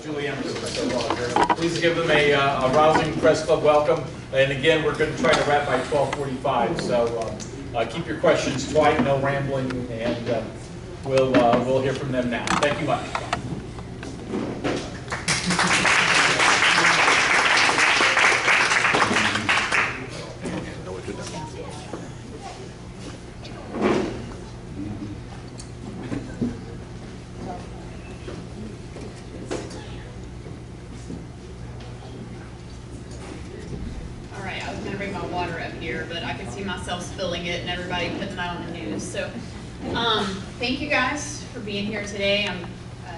Julie Emerson. So please give them a rousing press club welcome. And again, we're going to try to wrap by 12:45. So keep your questions quiet, no rambling, and we'll hear from them now. Thank you much. But I can see myself spilling it and everybody putting that on the news. So thank you guys for being here today. I'm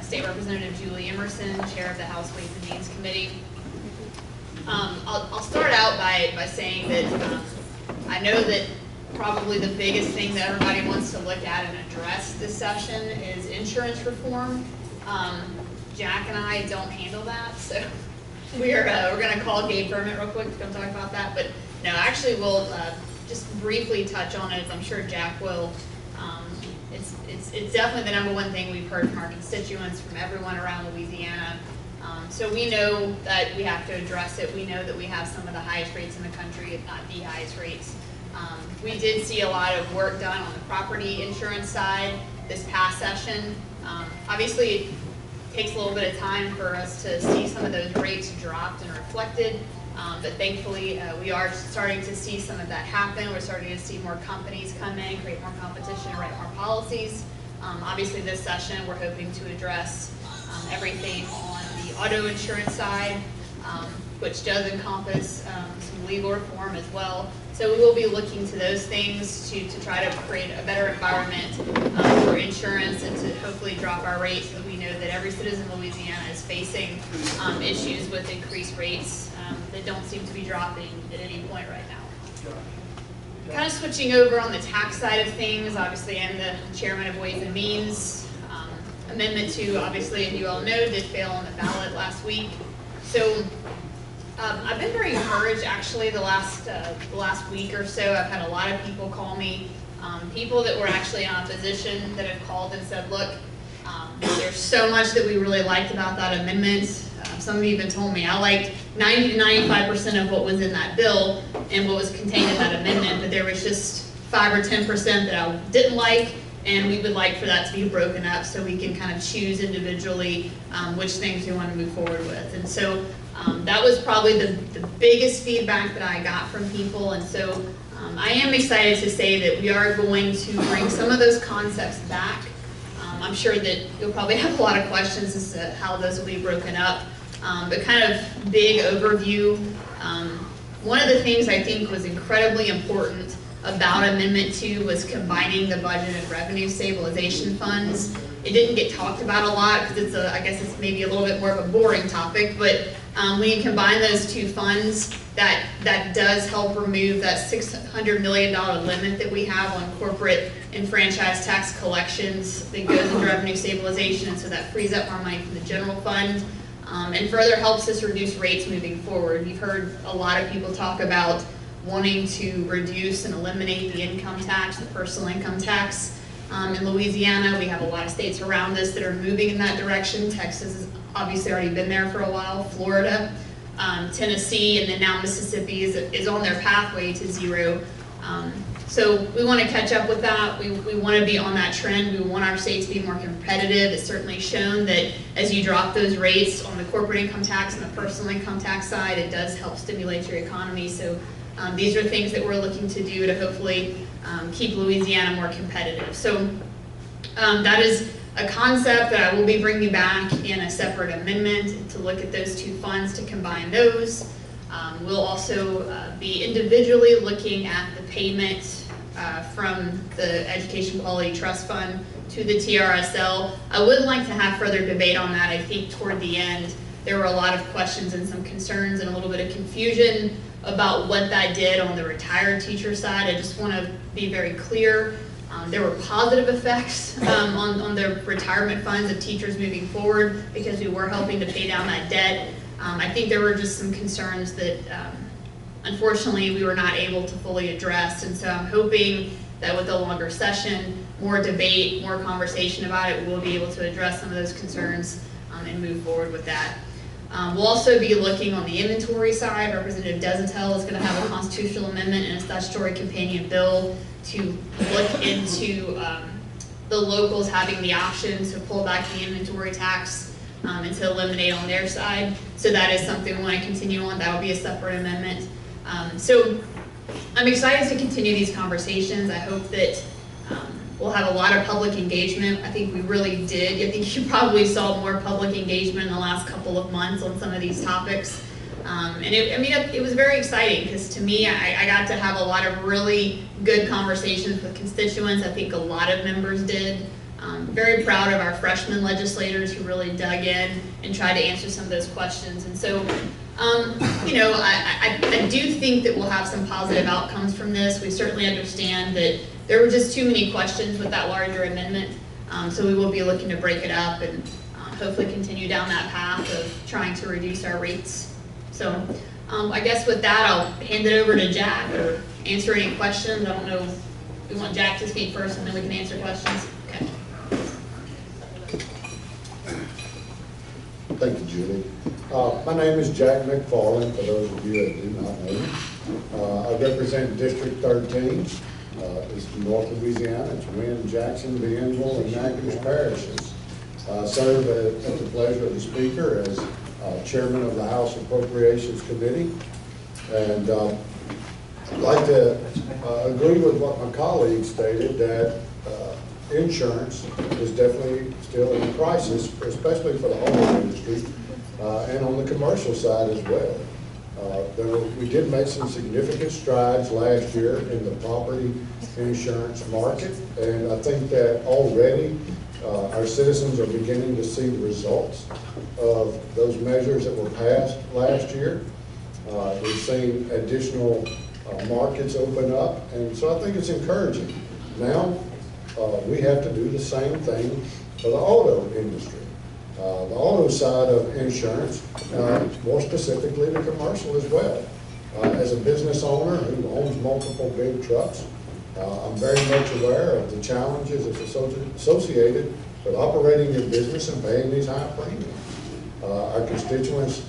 State Representative Julie Emerson, Chair of the House Ways and Means Committee. I'll start out by saying that I know that probably the biggest thing that everybody wants to look at and address this session is insurance reform. Jack and I don't handle that, so we're going to call Gabe Ferment real quick to come talk about that. But no, actually, we'll just briefly touch on it, as I'm sure Jack will. It's definitely the #1 thing we've heard from our constituents, from everyone around Louisiana. So we know that we have to address it. We know that we have some of the highest rates in the country, if not the highest rates. We did see a lot of work done on the property insurance side this past session. Obviously, it takes a little bit of time for us to see some of those rates dropped and reflected. But thankfully, we are starting to see some of that happen. We're starting to see more companies come in, create more competition, write more policies. Obviously, this session, we're hoping to address everything on the auto insurance side, which does encompass some legal reform as well. So we will be looking to those things to try to create a better environment for insurance and to hopefully drop our rates, so that we know that every citizen in Louisiana is facing issues with increased rates that don't seem to be dropping at any point right now. Kind of switching over on the tax side of things, obviously I'm the chairman of Ways and Means. Amendment 2, obviously, as you all know, did fail on the ballot last week. So I've been very encouraged, actually, the last week or so. I've had a lot of people call me, people that were actually in opposition that have called and said, look, there's so much that we really liked about that amendment. Some of you even told me I liked 90 to 95% of what was in that bill and what was contained in that amendment, but there was just 5 or 10% that I didn't like, and we would like for that to be broken up so we can kind of choose individually which things we want to move forward with. And so that was probably the biggest feedback that I got from people, and so I am excited to say that we are going to bring some of those concepts back. I'm sure that you'll probably have a lot of questions as to how those will be broken up, but kind of big overview. One of the things I think was incredibly important about Amendment 2 was combining the budget and revenue stabilization funds. It didn't get talked about a lot because I guess it's maybe a little bit more of a boring topic, but when you combine those two funds, that does help remove that $600 million limit that we have on corporate and franchise tax collections that goes into revenue stabilization, and so that frees up more money from the general fund, and further helps us reduce rates moving forward. You've heard a lot of people talk about wanting to reduce and eliminate the income tax, the personal income tax. In Louisiana, we have a lot of states around us that are moving in that direction. Texas has obviously already been there for a while. Florida, Tennessee, and then now Mississippi is on their pathway to zero. So we want to catch up with that. We want to be on that trend. We want our state to be more competitive. It's certainly shown that as you drop those rates on the corporate income tax and the personal income tax side, it does help stimulate your economy. So these are things that we're looking to do to hopefully keep Louisiana more competitive. So that is a concept that I will be bringing back in a separate amendment to look at those two funds, to combine those. We'll also be individually looking at the payment from the Education Quality Trust Fund to the TRSL. I would like to have further debate on that. I think toward the end there were a lot of questions and some concerns and a little bit of confusion about what that did on the retired teacher side. I just want to be very clear. There were positive effects on the retirement funds of teachers moving forward because we were helping to pay down that debt. I think there were just some concerns that unfortunately we were not able to fully address, and so I'm hoping that with a longer session, more debate, more conversation about it, we'll be able to address some of those concerns and move forward with that. We'll also be looking on the inventory side. Representative Desatel is going to have a constitutional amendment and a statutory companion bill to look into the locals having the option to pull back the inventory tax and to eliminate on their side. So that is something we want to continue on. That will be a separate amendment. So I'm excited to continue these conversations. I hope that we'll have a lot of public engagement. I think we really did. I think you probably saw more public engagement in the last couple of months on some of these topics. And it was very exciting because to me, I got to have a lot of really good conversations with constituents. I think a lot of members did. Very proud of our freshman legislators who really dug in and tried to answer some of those questions. And so, I do think that we'll have some positive outcomes from this. We certainly understand that there were just too many questions with that larger amendment. So we will be looking to break it up and hopefully continue down that path of trying to reduce our rates. So I guess with that, I'll hand it over to Jack or answer any questions. I don't know if we want Jack to speak first and then we can answer questions. Okay. Thank you, Julie. My name is Jack McFarland, for those of you that do not know me. I represent District 13. It's North Louisiana. It's Wynn, Jackson, Bienville, and Natchitoches parishes. I serve at the pleasure of the Speaker as Chairman of the House Appropriations Committee. And I'd like to agree with what my colleague stated, that insurance is definitely still in crisis, especially for the home industry and on the commercial side as well. We did make some significant strides last year in the property insurance market, and I think that already our citizens are beginning to see the results of those measures that were passed last year. We've seen additional markets open up, and so I think it's encouraging. Now, we have to do the same thing for the auto industry. The auto side of insurance, more specifically the commercial as well. As a business owner who owns multiple big trucks, I'm very much aware of the challenges associated with operating your business and paying these high premiums. Our constituents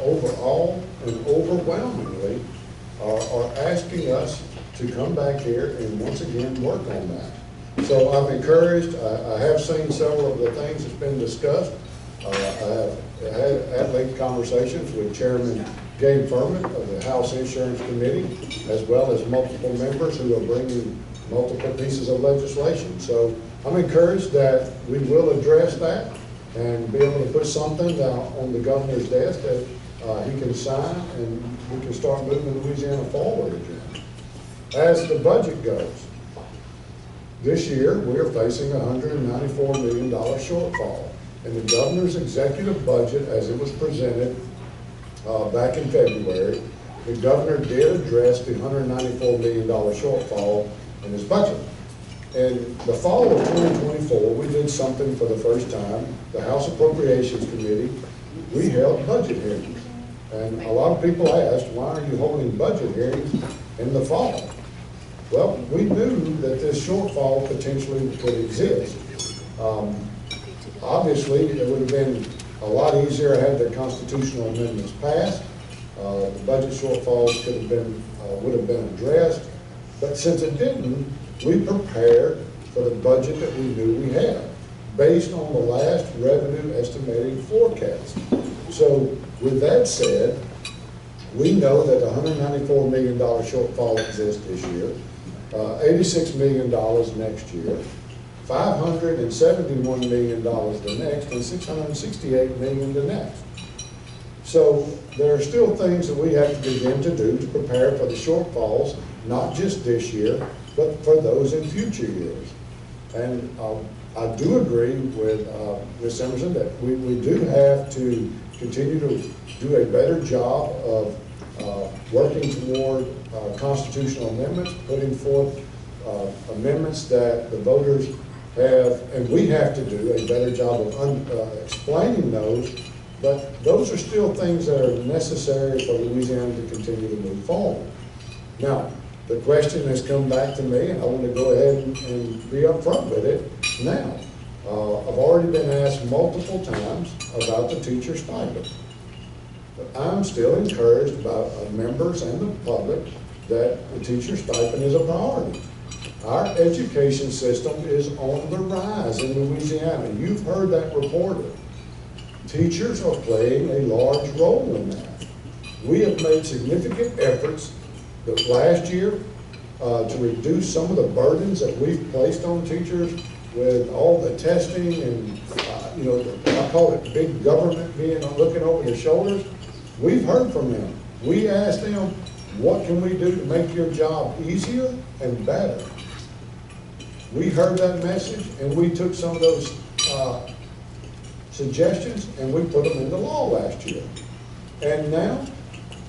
overall and overwhelmingly are asking us to come back here and once again work on that. So I'm encouraged. I have seen several of the things that's been discussed. I have had late conversations with Chairman Gabe Furman of the House Insurance Committee, as well as multiple members who are bringing multiple pieces of legislation. So I'm encouraged that we will address that and be able to put something on the governor's desk that he can sign, and we can start moving Louisiana forward again. As the budget goes, this year we are facing a $194 million shortfall. In the governor's executive budget, as it was presented back in February, the governor did address the $194 million shortfall in his budget. In the fall of 2024, we did something for the first time. The House Appropriations Committee, we held budget hearings. And a lot of people asked, why are you holding budget hearings in the fall? Well, we knew that this shortfall potentially could exist. Obviously, it would have been a lot easier had the constitutional amendments passed. The budget shortfalls would have been addressed. But since it didn't, we prepared for the budget that we knew we had, based on the last revenue estimating forecast. So with that said, we know that the $194 million shortfall exists this year, $86 million next year, $571 million the next, and $668 million the next. So there are still things that we have to begin to do to prepare for the shortfalls, not just this year, but for those in future years. And I do agree with Ms. Emerson that we do have to continue to do a better job of working toward constitutional amendments, putting forth amendments that the voters have, and we have to do a better job of explaining those, but those are still things that are necessary for Louisiana to continue to move forward. Now, the question has come back to me, and I want to go ahead and be upfront with it now. I've already been asked multiple times about the teacher stipend. But I'm still encouraged by members and the public that the teacher stipend is a priority. Our education system is on the rise in Louisiana. You've heard that reported. Teachers are playing a large role in that. We have made significant efforts last year to reduce some of the burdens that we've placed on teachers with all the testing and, I call it big government being looking over their shoulders. We've heard from them. We asked them, what can we do to make your job easier and better? We heard that message and we took some of those suggestions and we put them into law last year. And now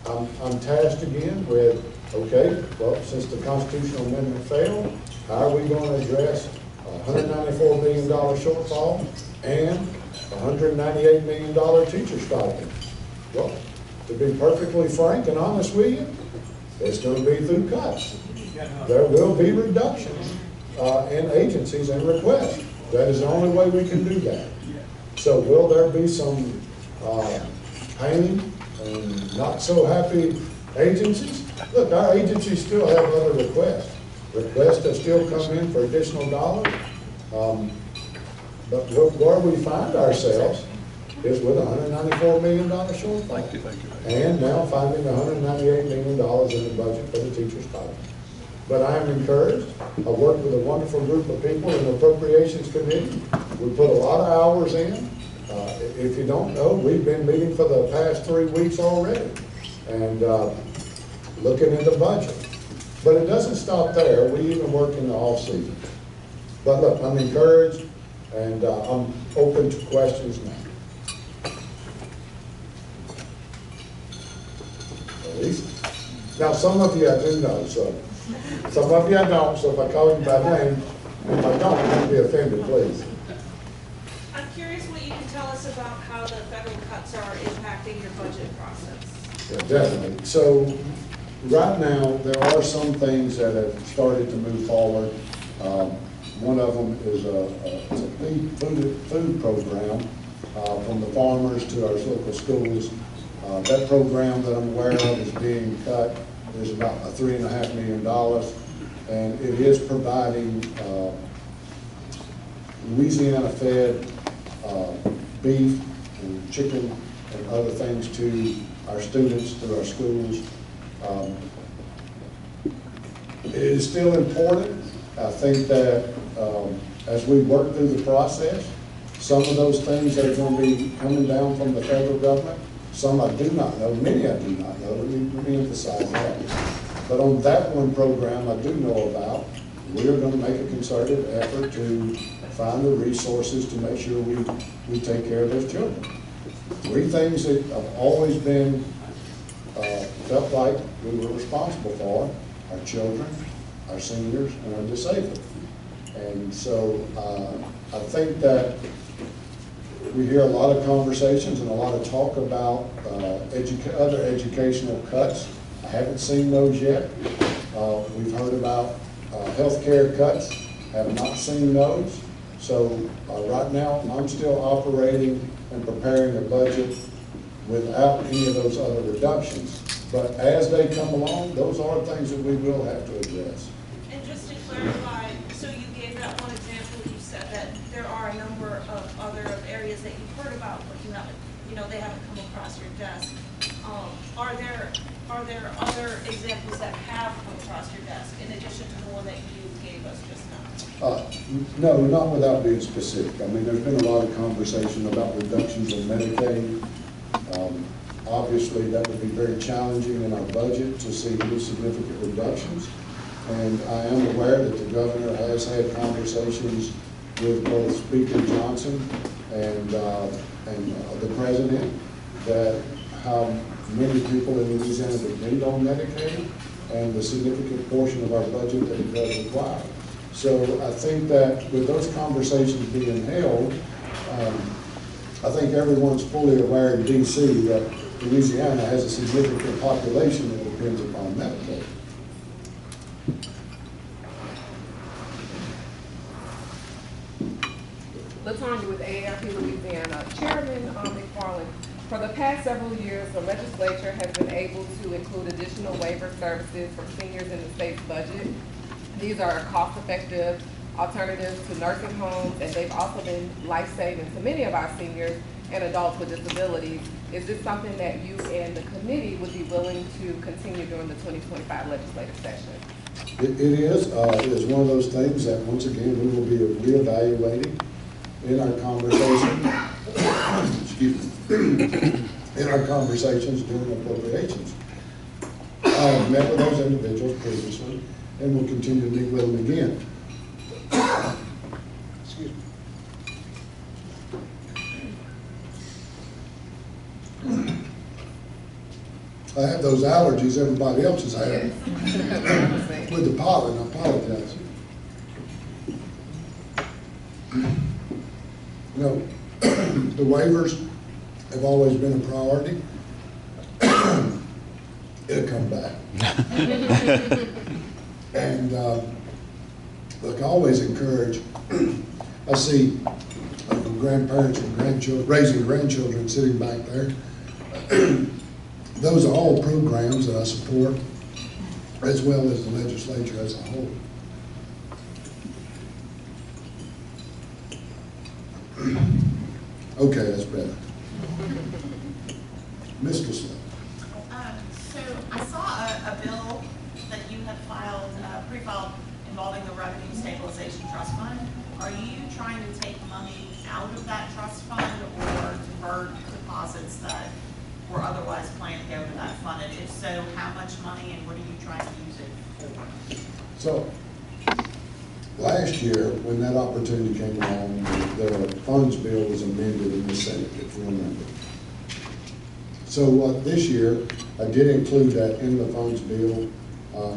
I'm tasked again with, okay, well, since the constitutional amendment failed, how are we going to address a $194 million shortfall and a $198 million teacher stipend? Well, to be perfectly frank and honest with you, it's going to be through cuts. There will be reductions in agencies and requests. That is the only way we can do that. So will there be some pain and not so happy agencies? Look, our agencies still have other requests. Requests that still come in for additional dollars. But where we find ourselves is with a $194 million shortfall. And now finding $198 million in the budget for the teacher's stipend. But I am encouraged. I worked with a wonderful group of people in the Appropriations Committee. We put a lot of hours in. If you don't know, we've been meeting for the past 3 weeks already and looking at the budget. But it doesn't stop there. We even work in the off-season. But look, I'm encouraged and I'm open to questions now. Now, some of you I do know, so some of you I don't, so if I call you by name, if I don't be offended, please. I'm curious what you can tell us about how the federal cuts are impacting your budget process. Yeah, definitely. So right now, there are some things that have started to move forward. One of them is it's a food program from the farmers to our local schools. That program that I'm aware of is being cut. There's about $3.5 million, and it is providing Louisiana-fed beef and chicken and other things to our students through our schools. It is still important. I think that as we work through the process, some of those things that are going to be coming down from the federal government, some I do not know, many I do not know, let me emphasize that. But on that one program I do know about, we are going to make a concerted effort to find the resources to make sure we take care of those children. 3 things that have always been felt like we were responsible for: our children, our seniors, and our disabled. And so I think that we hear a lot of conversations and a lot of talk about other educational cuts. I haven't seen those yet. We've heard about healthcare cuts, have not seen those. So right now, I'm still operating and preparing a budget without any of those other reductions. But as they come along, those are things that we will have to address. And just to clarify, so you gave that one example, you said that there are a number of other areas that you've heard about, but they haven't come across your desk. Are there other examples that have come across your desk in addition to the one that you gave us just now? No, not without being specific. I mean, there's been a lot of conversation about reductions in Medicaid. Obviously, that would be very challenging in our budget to see any significant reductions. And I am aware that the governor has had conversations with both Speaker Johnson and the president that how many people in Louisiana depend on Medicaid and the significant portion of our budget that it does require. So I think that with those conversations being held, I think everyone's fully aware in D.C. that Louisiana has a significant population that depends upon Medicaid. Tanya with AARP Louisiana. Chairman McFarland, for the past several years, the legislature has been able to include additional waiver services for seniors in the state's budget. These are cost-effective alternatives to nursing homes, and they've also been life-saving to many of our seniors and adults with disabilities. Is this something that you and the committee would be willing to continue during the 2025 legislative session? It is. It is one of those things that, once again, we will be reevaluating in our conversation. Excuse me. In our conversations during appropriations. I've met with those individuals previously, and will continue to meet with them again. Excuse me. I have those allergies everybody else has had with the pollen. I apologize. You know, the waivers have always been a priority. It'll come back. And look, I always encourage, I see grandparents and grandchildren, raising grandchildren sitting back there. Those are all programs that I support, as well as the legislature as a whole. Okay, that's better. Mr. Smith. So I saw a bill that you had filed, pre-filed, involving the Revenue Stabilization Trust Fund. Are you trying to take money out of that trust fund or divert deposits that were otherwise planned to go to that fund? And if so, how much money and what are you trying to use it for? So, last year, when that opportunity came along, the funds bill was amended in the Senate, if you remember. So this year, I did include that in the funds bill,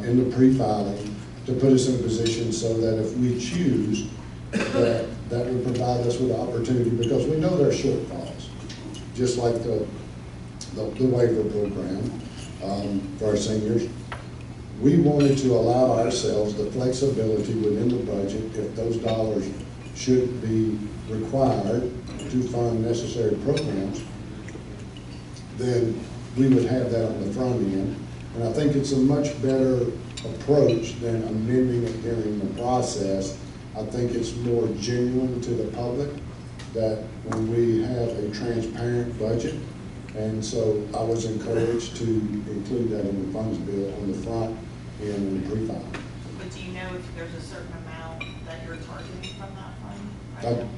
in the pre-filing, to put us in a position so that if we choose, that would provide us with the opportunity, because we know there are shortfalls, just like the waiver program for our seniors. We wanted to allow ourselves the flexibility within the budget if those dollars should be required to fund necessary programs, then we would have that on the front end. And I think it's a much better approach than amending it during the process. I think it's more genuine to the public that when we have a transparent budget. And so I was encouraged to include that in the funds bill on the front end and the pre-file. But do you know if there's a certain amount that you're targeting from that fund?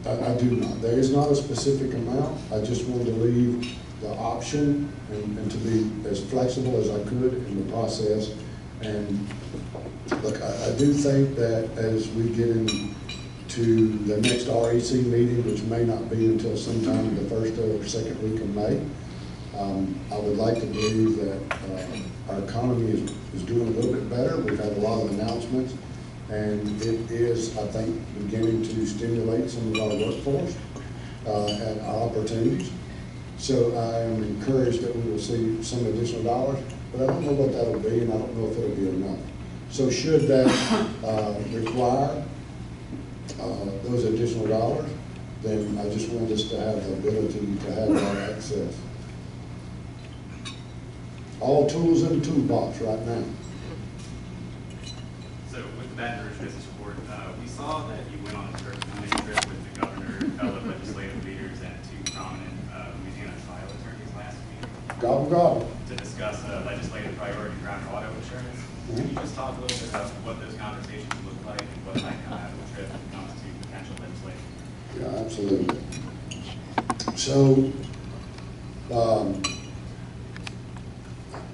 I do not. There is not a specific amount. I just wanted to leave the option and to be as flexible as I could in the process. And look, I do think that as we get into the next REC meeting, which may not be until sometime the first or second week of May, I would like to believe that our economy is doing a little bit better. We've had a lot of announcements, and it is, I think, beginning to stimulate some of our workforce and our opportunities. So I am encouraged that we will see some additional dollars, but I don't know what that'll be, and I don't know if it'll be enough. So should that require those additional dollars, then I just want us to have the ability to have that access. All tools in the toolbox right now. So with the Baton Rouge Business Report, we saw that you went on a trip with the governor, fellow legislative leaders, and two prominent Louisiana trial attorneys last week. Gobble, gobble. To discuss legislative priorities around auto insurance. Can you just talk a little bit about what those conversations look like and what might come out of the trip when it comes to potential legislation? Yeah, absolutely. So,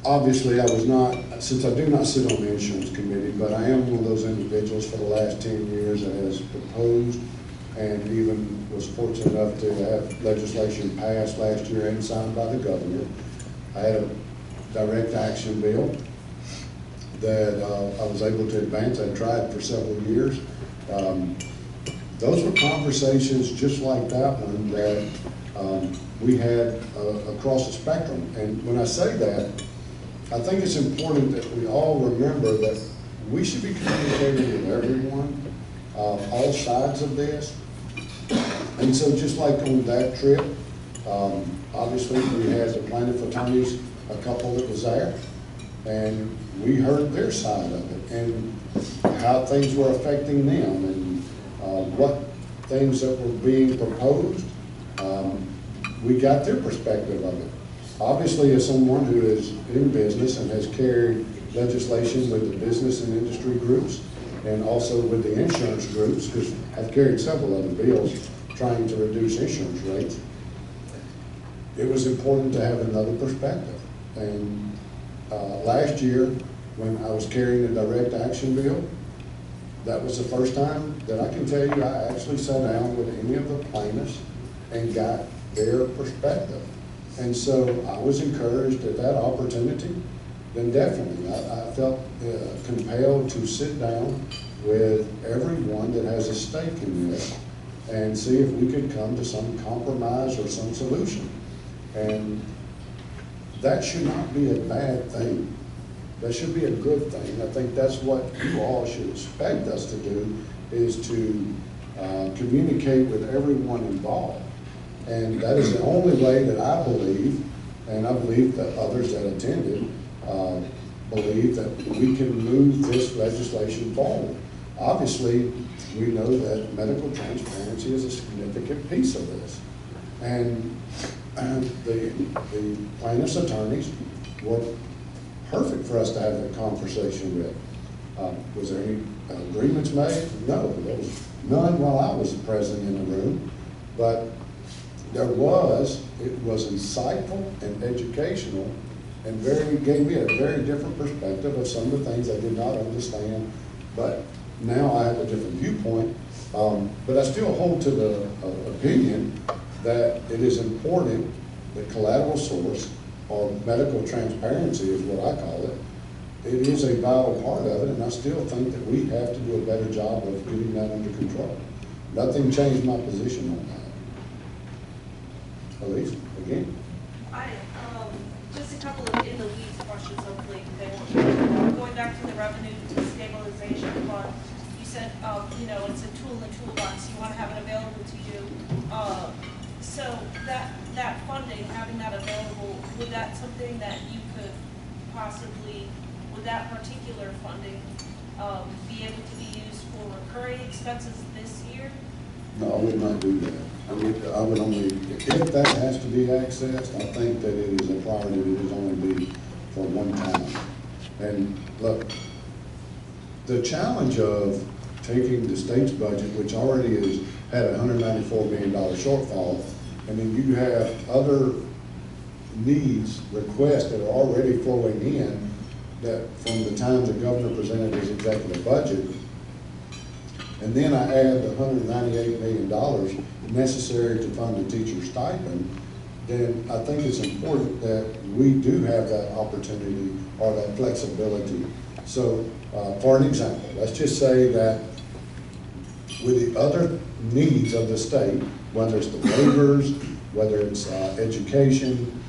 obviously, I was not, since I do not sit on the insurance committee, but I am one of those individuals for the last 10 years that has proposed and even was fortunate enough to have legislation passed last year and signed by the governor. I had a direct action bill that I was able to advance. I tried for several years. Those were conversations just like that one that we had across the spectrum. And when I say that, I think it's important that we all remember that we should be communicating with everyone, all sides of this. And so just like on that trip, obviously we had the plaintiff attorneys, a couple that was there, and we heard their side of it and how things were affecting them and what things that were being proposed. We got their perspective of it. Obviously, as someone who is in business and has carried legislation with the business and industry groups and also with the insurance groups, because I've carried several other bills trying to reduce insurance rates, it was important to have another perspective. And last year, when I was carrying the direct action bill, that was the first time that I can tell you I actually sat down with any of the plaintiffs and got their perspective. And so I was encouraged at that opportunity, then definitely I felt compelled to sit down with everyone that has a stake in this and see if we could come to some compromise or some solution. And that should not be a bad thing. That should be a good thing. I think that's what you all should expect us to do, is to communicate with everyone involved. And that is the only way that I believe, and I believe that others that attended believe that we can move this legislation forward. Obviously, we know that medical transparency is a significant piece of this. And the plaintiff's attorneys were perfect for us to have that conversation with. Was there any agreements made? No, there was none while I was present in the room, but it was insightful and educational and gave me a very different perspective of some of the things I did not understand, but now I have a different viewpoint. But I still hold to the opinion that it is important that collateral source, or medical transparency is what I call it, it is a vital part of it, and I still think that we have to do a better job of getting that under control. Nothing changed my position on that. Elise, again? Just a couple of in the weeds questions, hopefully they won't. Going back to the revenue stabilization fund, you said, it's a tool in the toolbox. You want to have it available to you. So that funding, having that available, would that something that you could possibly, would that particular funding be able to be used for recurring expenses this year? No, I would not do that. I would only, if that has to be accessed, I think that it is a priority that is only be for one time. And look, the challenge of taking the state's budget, which already had a $194 million shortfall, and then you have other needs, requests that are already flowing in, that from the time the governor presented his executive budget, and then I add the $198 million necessary to fund the teacher stipend, then I think it's important that we do have that opportunity or that flexibility. So, for an example, let's just say that with the other needs of the state, whether it's the waivers, whether it's education,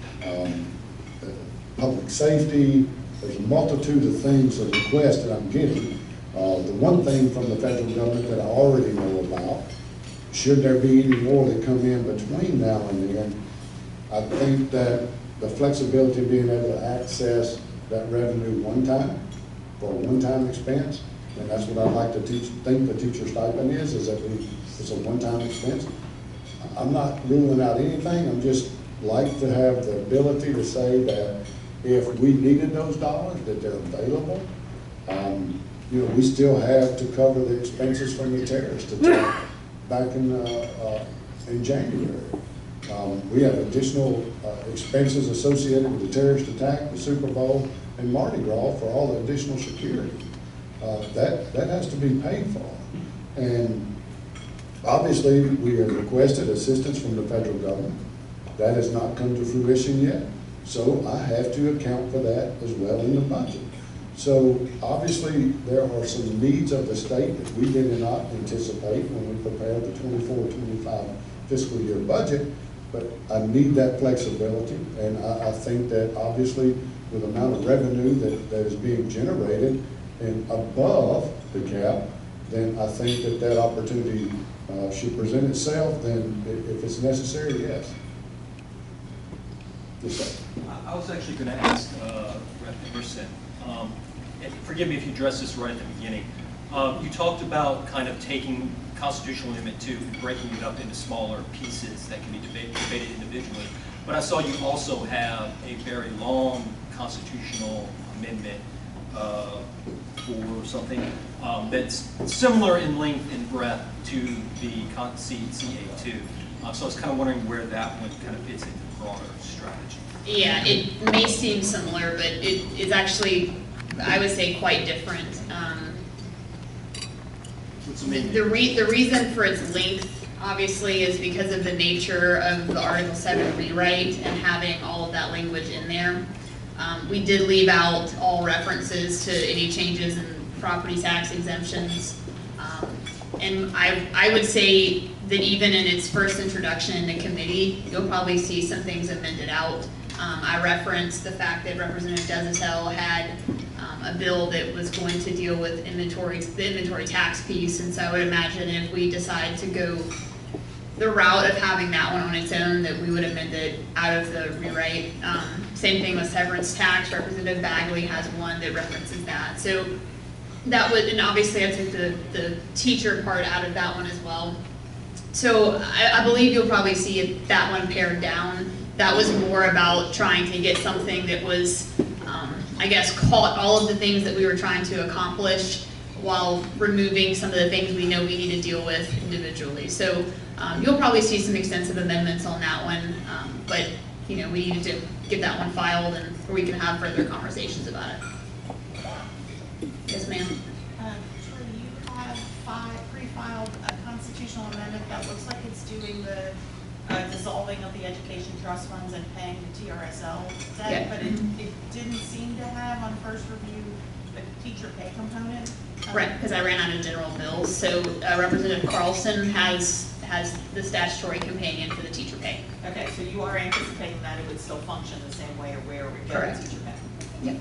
public safety, there's a multitude of things, of requests that I'm getting. The one thing from the federal government that I already know about, should there be any more that come in between now and then, I think that the flexibility of being able to access that revenue one time, for a one-time expense, and that's what I'd like to think the teacher stipend is that it's a one-time expense. I'm not ruling out anything, I'm just like to have the ability to say that if we needed those dollars, that they're available. We still have to cover the expenses from the terrorist attack back in January. We have additional expenses associated with the terrorist attack, the Super Bowl, and Mardi Gras for all the additional security. That has to be paid for. And obviously, we have requested assistance from the federal government. That has not come to fruition yet. So I have to account for that as well in the budget. So obviously, there are some needs of the state that we did not anticipate when we prepared the 24-25 fiscal year budget, but I need that flexibility, and I think that obviously with the amount of revenue that is being generated and above the cap, then I think that that opportunity should present itself, then if it's necessary, yes. Yes, sir. I was actually going to ask Rep. Emerson, and forgive me if you addressed this right at the beginning. You talked about kind of taking Constitutional Amendment 2 and breaking it up into smaller pieces that can be debated individually. But I saw you also have a very long constitutional amendment for something that's similar in length and breadth to the CA2. So I was kind of wondering where that one kind of fits into the broader strategy. Yeah, it may seem similar, but it is actually, I would say, quite different. The reason for its length, obviously, is because of the nature of the Article 7 rewrite and having all of that language in there. We did leave out all references to any changes in property tax exemptions. And I would say that even in its first introduction in the committee, you'll probably see some things amended out. I referenced the fact that Representative Desatel had a bill that was going to deal with the inventory tax piece, and so I would imagine if we decide to go the route of having that one on its own, that we would amend it out of the rewrite. Same thing with severance tax. Representative Bagley has one that references that. So that would, and obviously I took the teacher part out of that one as well. So I believe you'll probably see that one pared down. That was more about trying to get something that was, I guess, caught all of the things that we were trying to accomplish while removing some of the things we know we need to deal with individually. So you'll probably see some extensive amendments on that one, but you know, we needed to get that one filed and we can have further conversations about it. Yes, ma'am. Troy, you have pre-filed a constitutional amendment that looks like it's doing the dissolving of the education trust funds and paying the TRSL debt, Yeah. but it didn't seem to have on first review the teacher pay component. Right, because I ran out of general bills. So Representative Carlson has the statutory companion for the teacher pay. Okay, so you are anticipating that it would still function the same way where we get Correct. the teacher pay? Yep.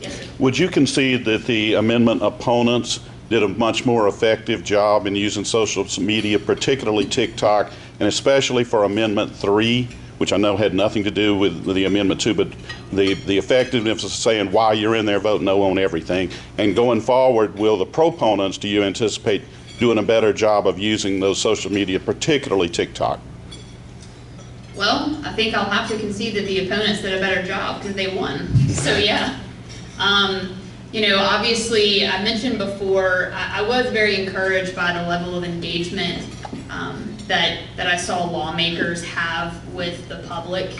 Yes, sir. Would you concede that the amendment opponents did a much more effective job in using social media, particularly TikTok, and especially for Amendment 3, which I know had nothing to do with the Amendment 2, but the effectiveness of saying why you're in there, vote no on everything. And going forward, will the proponents, do you anticipate doing a better job of using those social media, particularly TikTok? Well, I think I'll have to concede that the opponents did a better job because they won. So yeah. You know, obviously, I mentioned before, I was very encouraged by the level of engagement that I saw lawmakers have with the public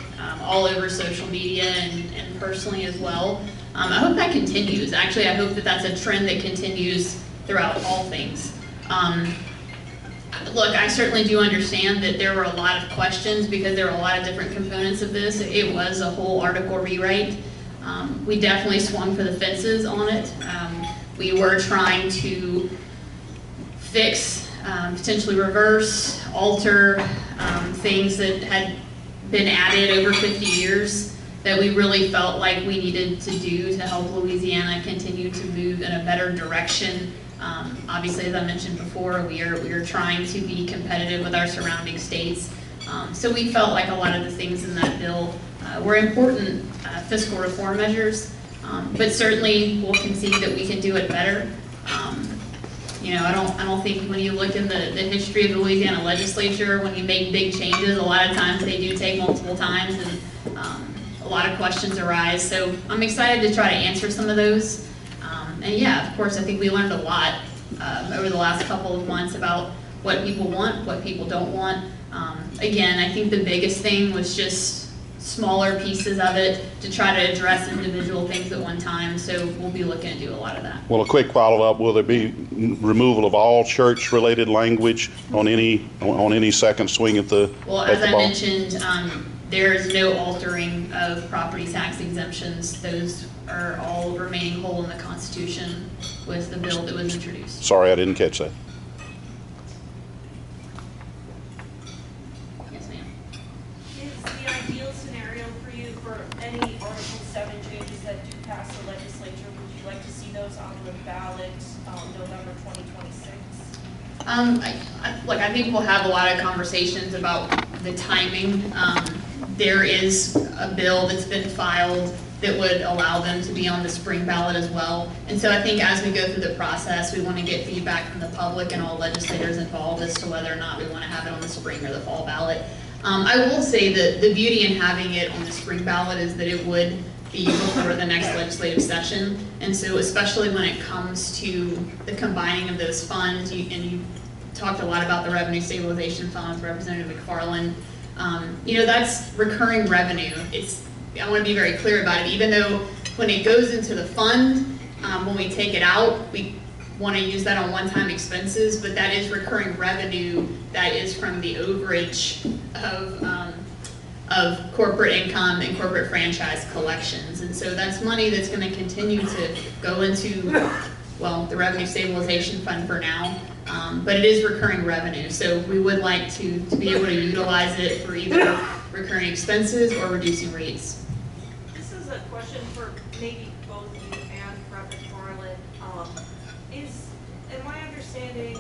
all over social media and personally as well. I hope that continues. Actually, I hope that that's a trend that continues throughout all things. Look, I certainly do understand that there were a lot of questions because there were a lot of different components of this. It was a whole article rewrite. We definitely swung for the fences on it. We were trying to fix, potentially reverse, alter things that had been added over 50 years that we really felt like we needed to do to help Louisiana continue to move in a better direction. Obviously, as I mentioned before, we are trying to be competitive with our surrounding states. So we felt like a lot of the things in that bill were important fiscal reform measures, but certainly we'll concede that we can do it better. You know, I don't think when you look in the history of the Louisiana legislature, when you make big changes, a lot of times they do take multiple times and a lot of questions arise. So I'm excited to try to answer some of those. And yeah, of course, I think we learned a lot over the last couple of months about what people want, what people don't want. Again, I think the biggest thing was just smaller pieces of it to try to address individual things at one time. So we'll be looking to do a lot of that. Well, a quick follow-up, will there be removal of all church-related language on any second swing at the ball? Well, as I mentioned, there is no altering of property tax exemptions. Those are all remaining whole in the Constitution with the bill that was introduced. Sorry, I didn't catch that. Yes, ma'am. Is the ideal scenario for you for any Article 7 changes that do pass the legislature, would you like to see those on the ballot, November 2026? Look, I think we'll have a lot of conversations about the timing. There is a bill that's been filed that would allow them to be on the spring ballot as well. And so I think as we go through the process, we want to get feedback from the public and all legislators involved as to whether or not we want to have it on the spring or the fall ballot. I will say that the beauty in having it on the spring ballot is that it would be before the next legislative session. And so especially when it comes to the combining of those funds, you talked a lot about the revenue stabilization fund with Representative McFarland. That's recurring revenue. I want to be very clear about it. Even though when it goes into the fund, when we take it out, we want to use that on one-time expenses, but that is recurring revenue that is from the overage of corporate income and corporate franchise collections. And so that's money that's going to continue to go into, well, the revenue stabilization fund for now. But it is recurring revenue, so we would like to be able to utilize it for either recurring expenses or reducing rates. This is a question for maybe both you and Rep. McFarland. In my understanding,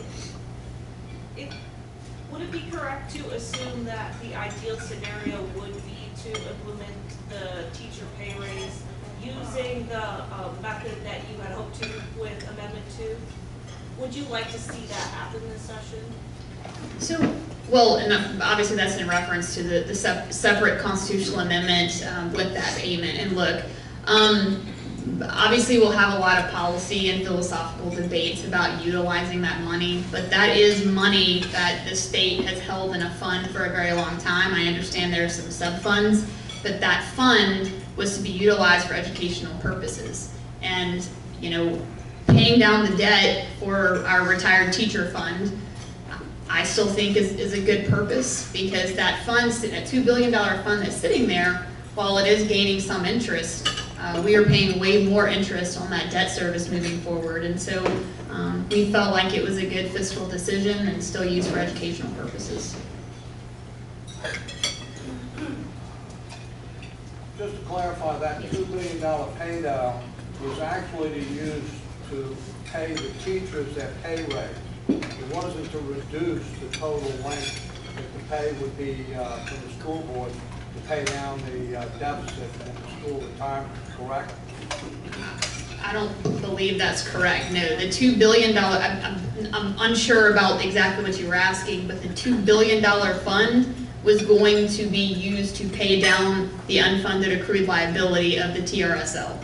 would it be correct to assume that the ideal scenario would be to implement the teacher pay raise using the method that you had hoped to with Amendment 2? Would you like to see that happen this session? So, well, and obviously that's in reference to the separate constitutional amendment with that payment. And look, obviously we'll have a lot of policy and philosophical debates about utilizing that money, but that is money that the state has held in a fund for a very long time. I understand there are some sub-funds, but that fund was to be utilized for educational purposes. And, paying down the debt for our retired teacher fund, I still think is a good purpose, because that fund, that $2 billion fund that's sitting there, while it is gaining some interest, we are paying way more interest on that debt service moving forward. And so we felt like it was a good fiscal decision and still used for educational purposes. Just to clarify, that $2 billion pay down was actually to use to pay the teachers their pay rate. It wasn't to reduce the total length that the pay would be from the school board to pay down the deficit in the school retirement, correct? I don't believe that's correct. No, the $2 billion, I'm unsure about exactly what you were asking, but the $2 billion fund was going to be used to pay down the unfunded accrued liability of the TRSL.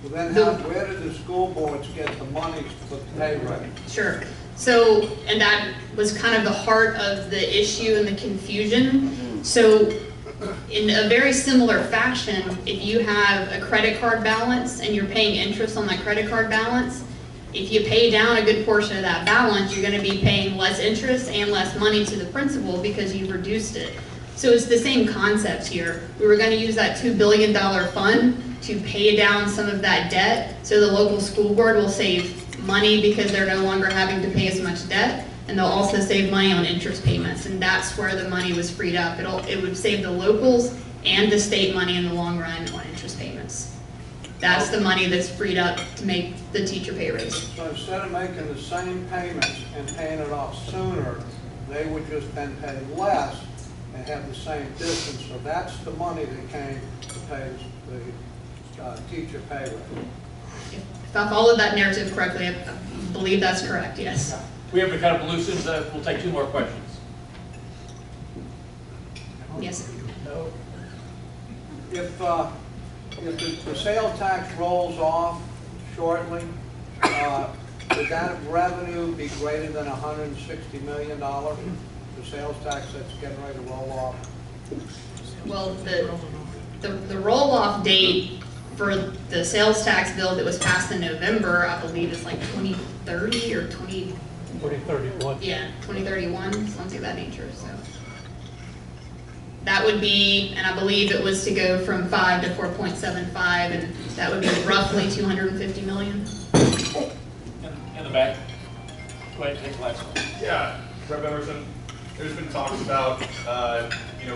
Well, then where did the school boards get the money for the pay rate? Sure. So, and that was kind of the heart of the issue and the confusion. So, in a very similar fashion, if you have a credit card balance and you're paying interest on that credit card balance, if you pay down a good portion of that balance, you're going to be paying less interest and less money to the principal because you've reduced it. So it's the same concept here. We were going to use that $2 billion fund to pay down some of that debt, so the local school board will save money because they're no longer having to pay as much debt, and they'll also save money on interest payments, and that's where the money was freed up. It would save the locals and the state money in the long run on interest payments. That's the money that's freed up to make the teacher pay raise. So instead of making the same payments and paying it off sooner, they would just then pay less and have the same distance. So that's the money that came to pay the teacher pay rate. If I followed that narrative correctly, I believe that's correct, yes. We have to kind of loosen, we'll take 2 more questions. Yes. No. If the sales tax rolls off shortly, would that revenue be greater than $160 million? The sales tax that's getting ready to roll off? Well, the roll-off date for the sales tax bill that was passed in November, I believe is like 2030 or 2031. Yeah, 2031, something of that nature, so. That would be, and I believe it was to go from 5 to 4.75, and that would be roughly 250 million. In the back. Go ahead, take the last one. Yeah, Rep. Emerson, there's been talks about,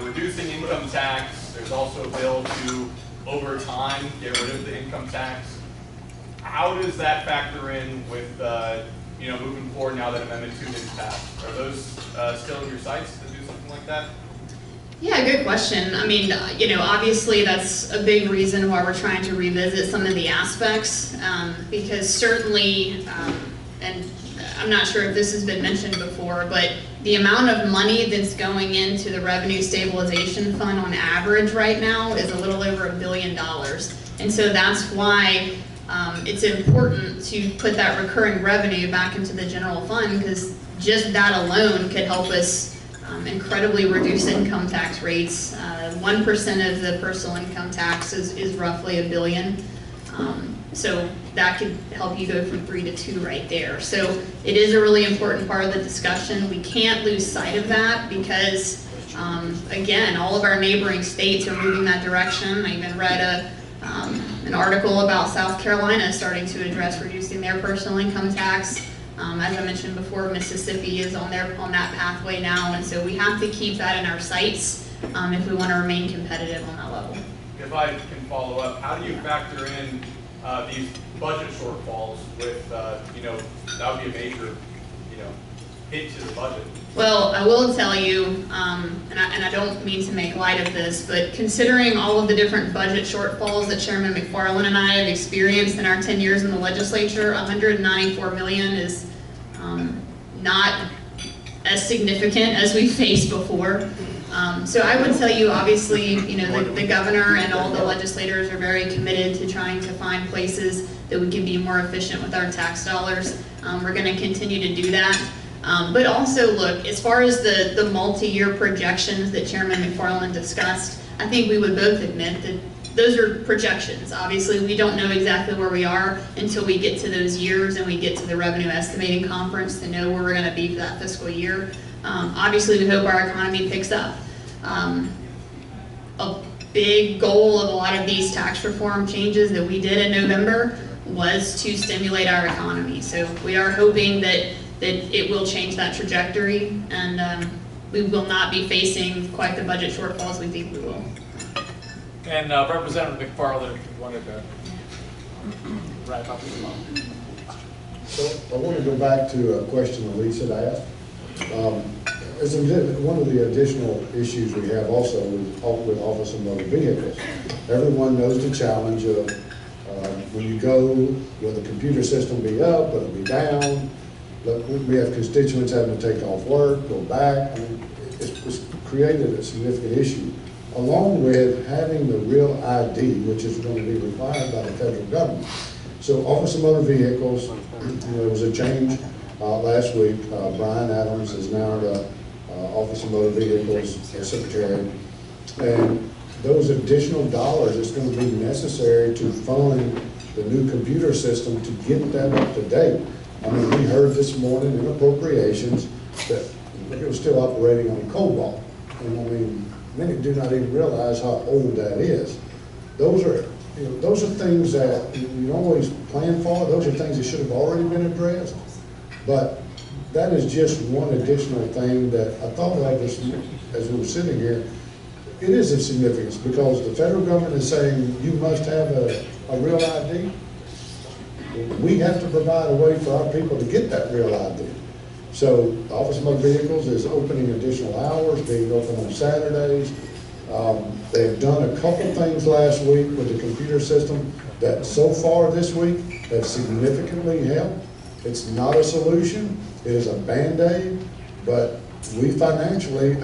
reducing income tax. There's also a bill to over time, get rid of the income tax. How does that factor in with, you know, moving forward now that Amendment 2 didn't pass? Are those still in your sights to do something like that? Yeah, good question. I mean, you know, obviously that's a big reason why we're trying to revisit some of the aspects, because certainly, and I'm not sure if this has been mentioned before, but the amount of money that's going into the Revenue Stabilization Fund on average right now is a little over $1 billion. And so that's why it's important to put that recurring revenue back into the general fund, because just that alone could help us incredibly reduce income tax rates. 1% of the personal income tax is roughly $1 billion. So that could help you go from 3 to 2 right there. So it is a really important part of the discussion. We can't lose sight of that because, again, all of our neighboring states are moving that direction. I even read an article about South Carolina starting to address reducing their personal income tax. As I mentioned before, Mississippi is on that pathway now, and so we have to keep that in our sights if we want to remain competitive on that level. If I can follow up, how do you factor in these budget shortfalls with, you know, that would be a major, you know, hit to the budget? Well, I will tell you, and I don't mean to make light of this, but considering all of the different budget shortfalls that Chairman McFarland and I have experienced in our 10 years in the legislature, $194 million is not as significant as we faced before. So I would tell you, obviously, you know, the governor and all the legislators are very committed to trying to find places that we can be more efficient with our tax dollars. We're going to continue to do that. But also, look, as far as the multi-year projections that Chairman McFarland discussed, I think we would both admit that those are projections. Obviously, we don't know exactly where we are until we get to those years and we get to the revenue estimating conference to know where we're going to be for that fiscal year. Obviously, we hope our economy picks up. A big goal of a lot of these tax reform changes that we did in November was to stimulate our economy. So we are hoping that it will change that trajectory, and we will not be facing quite the budget shortfalls we think we will. And Representative McFarland, if you wanted to wrap up as well. So I want to go back to a question Elise had asked. One of the additional issues we have also with Office of Motor Vehicles. Everyone knows the challenge of when you go, will the computer system be up, will it be down? We have constituents having to take off work, go back. I mean, it's created a significant issue, along with having the real ID, which is going to be required by the federal government. So Office of Motor Vehicles, there was a change last week. Brian Adams is now the Office of Motor Vehicles Secretary. And those additional dollars is going to be necessary to fund the new computer system to get that up to date. I mean, we heard this morning in appropriations that it was still operating on COBOL. And I mean, many do not even realize how old that is. Those are things that you always plan for. Those are things that should have already been addressed. But that is just one additional thing that I thought of as we were sitting here. It is of significance because the federal government is saying you must have a real ID. We have to provide a way for our people to get that real ID. So the Office of Motor Vehicles is opening additional hours, being open on Saturdays. They've done a couple things last week with the computer system that so far this week have significantly helped. It's not a solution, it is a Band-Aid, but we financially,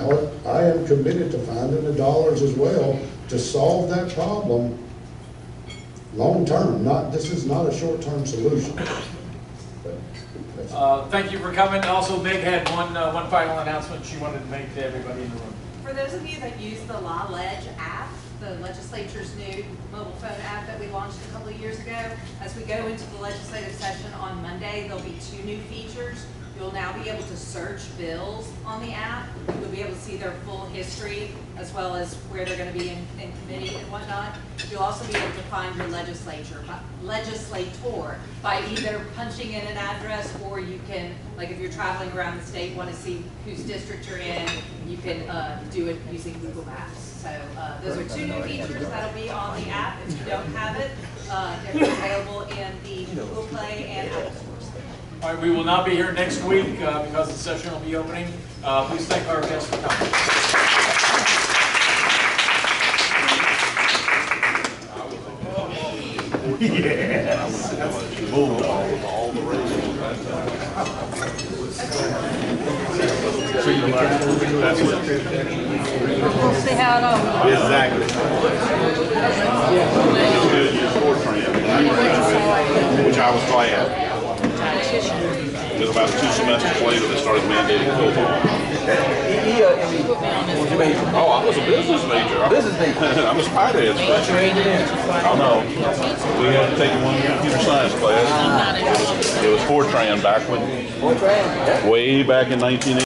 I am committed to finding the dollars as well to solve that problem long-term. This is not a short-term solution. Thank you for coming. Also, Meg had one final announcement she wanted to make to everybody in the room. For those of you that use the LaLeg app, the legislature's new mobile phone app that we launched a couple of years ago, as we go into the legislative session on Monday, there'll be 2 new features. You'll now be able to search bills on the app. You'll be able to see their full history as well as where they're going to be in committee and whatnot. You'll also be able to find your legislator by either punching in an address, or you can, like if you're traveling around the state, want to see whose district you're in, you can do it using Google Maps. So those are 2 new features that'll be on the app. If you don't have it, they're available in the Google Play and Apple stores. All right, we will not be here next week because the session will be opening. Please thank our guests for coming. We'll see how it all goes. Exactly. Which I was glad. Because about 2 semesters later, they started mandating football. Oh, I was a business major. Business major. I'm a finance major. I know. We had to take one computer science class. It was Fortran back when, way back in 1980.